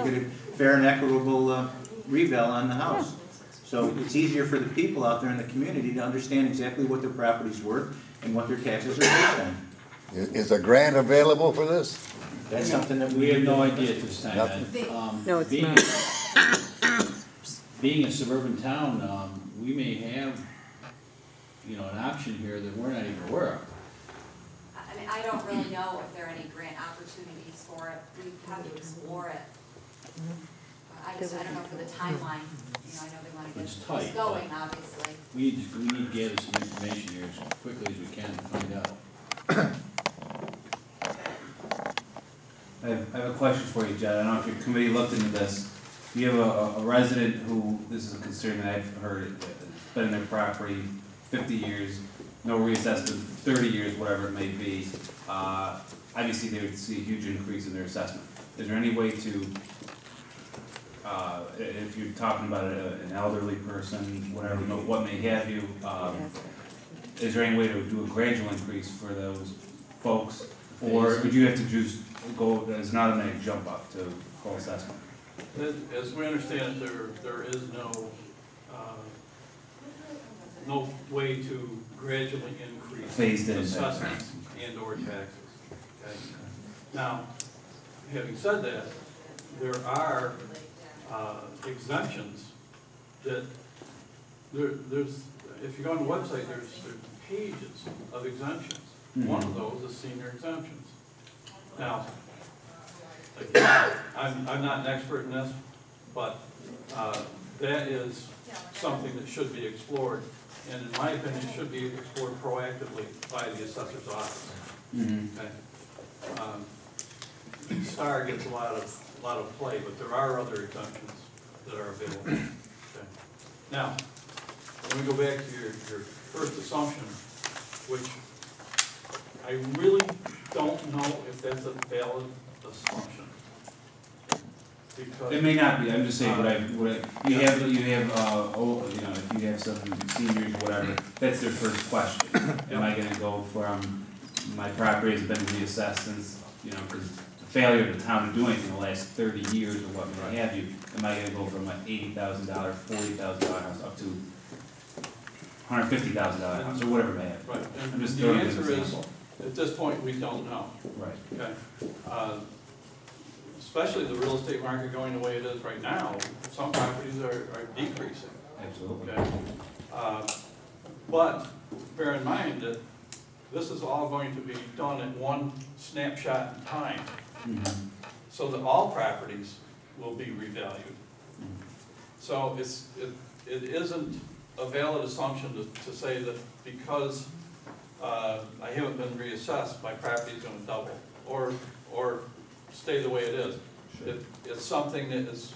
to get a fair and equitable reval on the house. So it's easier for the people out there in the community to understand exactly what their property's worth and what their taxes are based on. Is a grant available for this? That's something that We have no idea at this time. No, it's being, not. Being a suburban town, we may have, you know, an option here that we're not even aware of. I mean, I don't really know if there are any grant opportunities for it. We have to explore it. I don't know for the timeline. You know, I know they want to get It's this tight, going, obviously. We need to gather some information here as quickly as we can to find out. I have a question for you, Judd. I don't know if your committee looked into this. You have a resident who, this is a concern that I've heard, it's been in their property 50 years, no reassessment, 30 years, whatever it may be. Obviously, they would see a huge increase in their assessment. Is there any way to, if you're talking about an elderly person, whatever, what may have you, is there any way to do a gradual increase for those folks? Or would you have to just go, there's not an automatic jump up to full assessment? As we understand it, there is no way to gradually increase Phased in assessments and or taxes. Okay? Now, having said that, there are exemptions that there's if you go on the website, there's pages of exemptions. Mm-hmm. One of those is senior exemptions. Now, again, I'm not an expert in this, but that is something that should be explored, and in my opinion, should be explored proactively by the assessor's office. Mm-hmm. Okay. STAR gets a lot of play, but there are other exemptions that are available. Okay. Now, let me go back to your first assumption, which I really don't know if that's a valid assumption. Because it may not be. I'm just saying, you have, if you have some seniors, whatever, that's their first question. Am I going to go from my property has been reassessed since, because the failure of the town to do anything in the last 30 years or what may have you, am I going to go from an $80,000, $40,000 house up to $150,000 house or whatever it may have? Right. And I'm just the answer is, at this point, we don't know. Right. Okay. Especially the real estate market going the way it is right now, some properties are decreasing. Absolutely. Okay. But bear in mind that this is all going to be done at one snapshot in time, mm-hmm. so that all properties will be revalued. Mm-hmm. So it isn't a valid assumption to say that because I haven't been reassessed, my property is going to double or stay the way it is. Sure. It's something that is,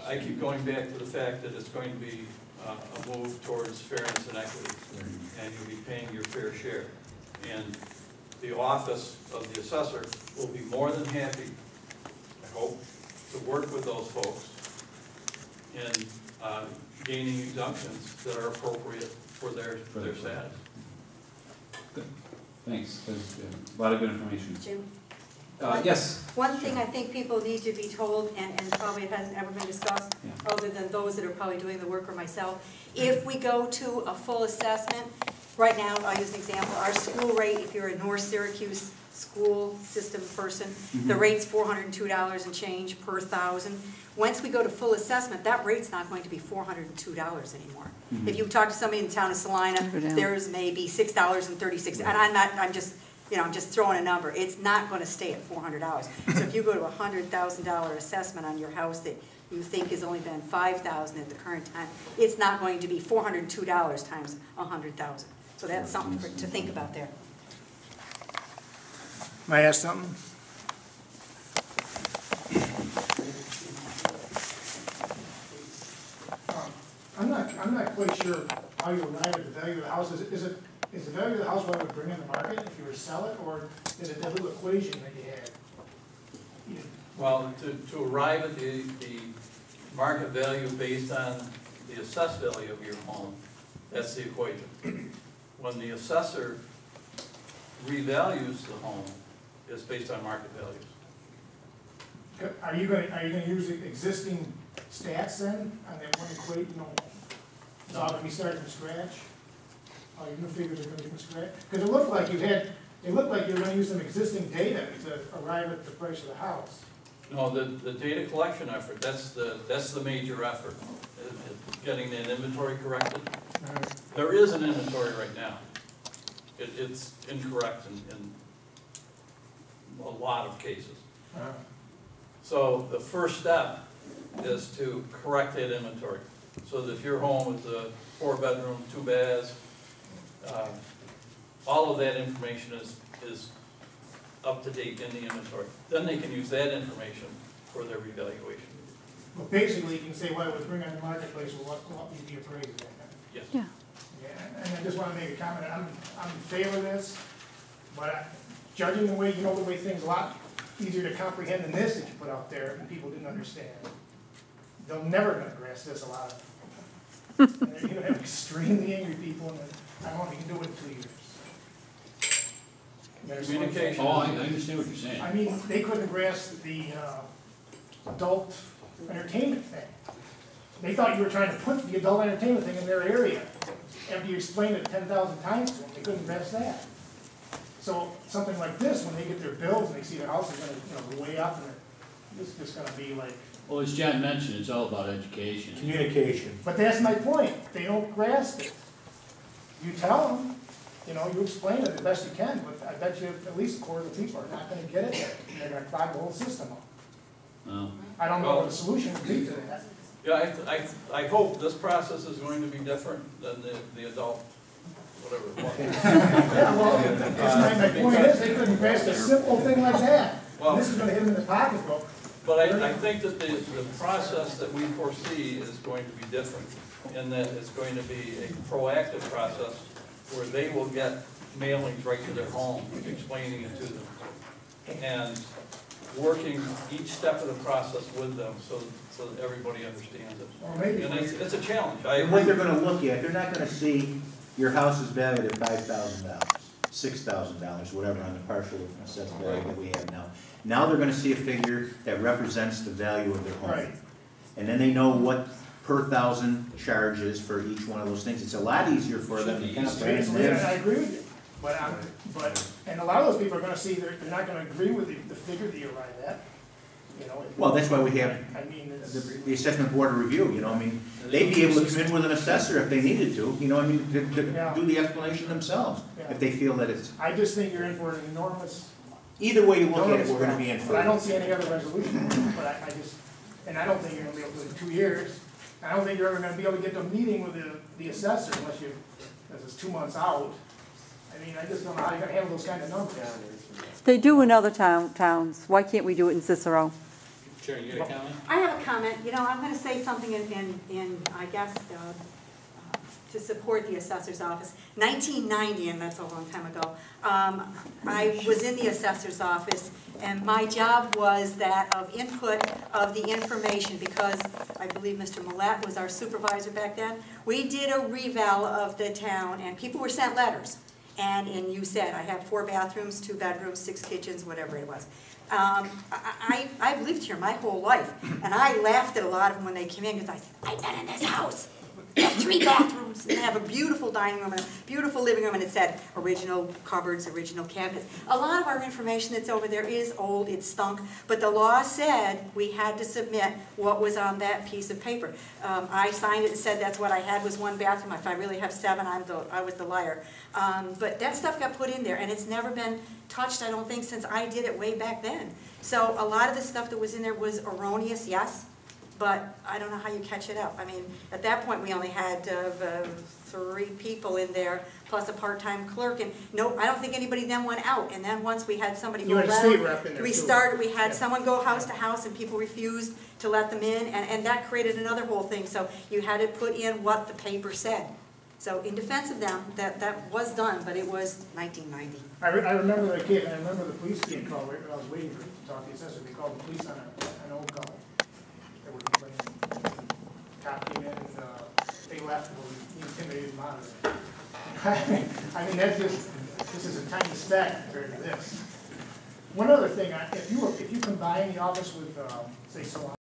I keep going back to the fact that it's going to be a move towards fairness and equity, and you'll be paying your fair share. And the office of the assessor will be more than happy, I hope, to work with those folks in gaining exemptions that are appropriate for their status. Good. Thanks. That's a lot of good information. Jim? Yes. One thing I think people need to be told, and probably it hasn't ever been discussed, other than those that are probably doing the work or myself, if we go to a full assessment, right now, I'll use an example, our school rate, if you're a North Syracuse school system person, mm-hmm. the rate's $402 and change per thousand. Once we go to full assessment, that rate's not going to be $402 anymore. Mm-hmm. If you talk to somebody in the town of Salina, there's maybe $6.36, and I'm just throwing a number. It's not going to stay at $400. So if you go to a $100,000 assessment on your house that you think has only been $5,000 at the current time, it's not going to be $402 times 100,000. So that's something to think about there. May I ask something? I'm not quite sure how you arrive at the value of the house. Is the value of the house what it would bring in the market if you were to sell it, or is it that little equation that you had? Well, to arrive at the market value based on the assessed value of your home, that's the equation. When the assessor revalues the home, it's based on market values. Are you gonna use the existing stats then, on that one equate, it's all gonna be started from scratch? All your new figures are gonna be from scratch? Because it looked like you were gonna use some existing data to arrive at the price of the house. No, the data collection effort, that's the major effort, getting that inventory corrected. There is an inventory right now. It's incorrect in a lot of cases. So the first step is to correct that inventory. So that if your home is a 4-bedroom, 2 baths, all of that information is up to date in the inventory. Then they can use that information for their revaluation. Well, basically, you can say what it would bring on the marketplace will what you'd be appraised at. Yes. Yeah. Yeah, and I just wanna make a comment, I'm in favor of this, but judging the way things a lot easier to comprehend than this that you put out there, and people didn't understand. They're never gonna grasp this, a lot of them. You're gonna have extremely angry people, and I don't know if you can do it in 2 years. Communication. Oh, I understand what you're saying. I mean, they couldn't grasp the adult entertainment thing. They thought you were trying to put the adult entertainment thing in their area. After you explained it 10,000 times to them, they couldn't grasp that. So something like this, when they get their bills and they see their house is gonna go way up, and it's just gonna be like. Well, as John mentioned, it's all about education. Communication. But that's my point. They don't grasp it. You tell them, you explain it the best you can, but I bet you at least a quarter of the people are not gonna get it. They're gonna clog the whole system up. Oh. I don't know what the solution would be to that. Yeah, I hope this process is going to be different than the adult, whatever it was. Yeah, well, that's my point is, they couldn't grasp a simple thing like that. Well, This is gonna hit them in the pocketbook. But I think that the process that we foresee is going to be different, in that it's going to be a proactive process where they will get mailings right to their home, explaining it to them. And working each step of the process with them so that everybody understands it. Or maybe. And it's a challenge. And what they're gonna look at, they're not gonna see your house is valued at $5,000, $6,000, whatever, on the partial assessed value that we have now. Now they're gonna see a figure that represents the value of their home. Right. And then they know what per thousand charge is for each one of those things. It's a lot easier for them to Should be comprehend. Basically, and I agree with you, and a lot of those people are gonna see, they're not gonna agree with the figure that you arrive at, Well, that's why we have I mean, it's. the assessment board of review, they'd be able to come in with an assessor if they needed to, to do the explanation themselves, if they feel that it's, I just think you're in for an enormous. either way you look at it, we're gonna be in for But I don't it. see any other resolution, but I just, and I don't think you're gonna be able to do it in 2 years. I don't think you're ever gonna be able to get to a meeting with the assessor unless it's 2 months out. I mean, I just don't know how you're gonna handle those kind of numbers. They do in other towns. Why can't we do it in Cicero? Sharon, you got a comment? I have a comment, I'm gonna say something in I guess, to support the assessor's office. 1990, and that's a long time ago, I was in the assessor's office, and my job was that of input of the information, because I believe Mr. Millette was our supervisor back then. We did a reval of the town, and people were sent letters. And you said, I have 4 bathrooms, 2 bedrooms, 6 kitchens, whatever it was. I've lived here my whole life, and I laughed at a lot of them when they came in, because I said, I've been in this house. They have 3 bathrooms, and they have a beautiful dining room and a beautiful living room, and it said original cupboards, original cabinets. A lot of our information that's over there is old, it's stunk, but the law said we had to submit what was on that piece of paper. I signed it and said that's what I had was 1 bathroom. If I really have 7, I was the liar. But that stuff got put in there, and it's never been touched, I don't think, since I did it way back then. So a lot of the stuff that was in there was erroneous, yes, but I don't know how you catch it up. I mean, at that point, we only had 3 people in there, plus a part-time clerk, and no, I don't think anybody then went out. And then once we had somebody You go had a state rep in there, too. we had someone go house to house, and people refused to let them in, and that created another whole thing. So you had to put in what the paper said. So in defense of them, that was done, but it was 1990. I remember that kid, and I remember the police being called right when I was waiting to talk to the assessor. They called the police on an old couple. They were complaining. Cop came in, and they left, and we intimidated them out of there. I mean, this is a tiny speck compared to this. One other thing, if you combine the office with, say, salon